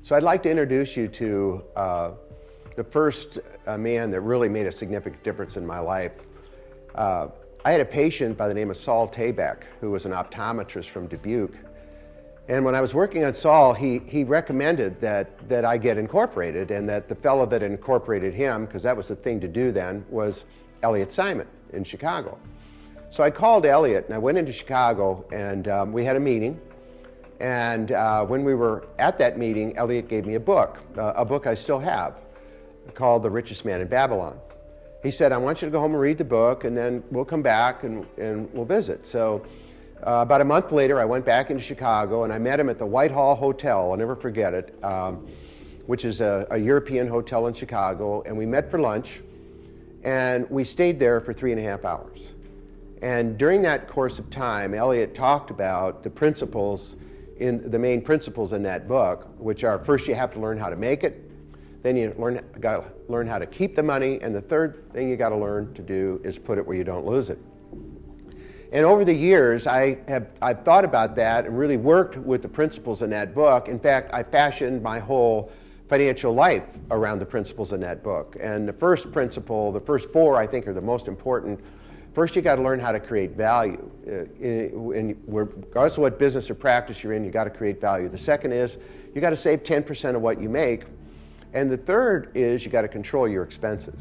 So I'd like to introduce you to the first man that really made a significant difference in my life. I had a patient by the name of Saul Tabak, who was an optometrist from Dubuque. And when I was working on Saul, he recommended that I get incorporated, and that the fellow that incorporated him, because that was the thing to do then, was Elliott Simon in Chicago. So I called Elliot and I went into Chicago, and we had a meeting. And when we were at that meeting, Elliot gave me a book I still have, called The Richest Man in Babylon. He said, I want you to go home and read the book, and then we'll come back and we'll visit. So about a month later, I went back into Chicago, and I met him at the Whitehall Hotel, I'll never forget it, which is a European hotel in Chicago, and we met for lunch, and we stayed there for 3.5 hours. And during that course of time, Elliot talked about the main principles in that book, which are: first, you have to learn how to make it, then you got to learn how to keep the money, and the third thing you got to learn to do is put it where you don't lose it. And over the years, I've thought about that and really worked with the principles in that book. In fact, I fashioned my whole financial life around the principles in that book. And the first principle, the first four, I think, are the most important. First, you got to learn how to create value. Regardless of what business or practice you're in, you got to create value. The second is you got to save 10% of what you make. And the third is you got to control your expenses.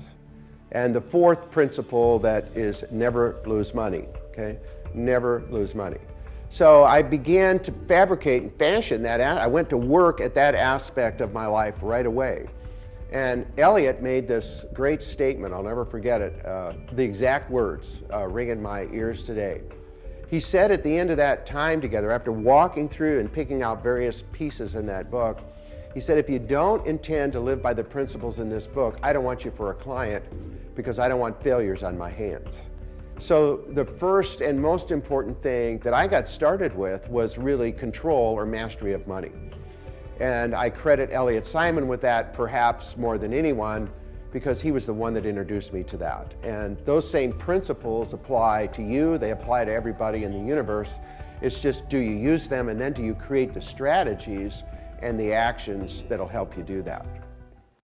And the fourth principle that is never lose money, okay? Never lose money. So I began to fabricate and fashion that. I went to work at that aspect of my life right away. And Elliot made this great statement, I'll never forget it, the exact words ring in my ears today. He said at the end of that time together, after walking through and picking out various pieces in that book, he said, if you don't intend to live by the principles in this book, I don't want you for a client, because I don't want failures on my hands. So the first and most important thing that I got started with was really control or mastery of money. And I credit Elliott Simon with that perhaps more than anyone, because he was the one that introduced me to that. And those same principles apply to you, they apply to everybody in the universe. It's just, do you use them, and then do you create the strategies and the actions that'll help you do that?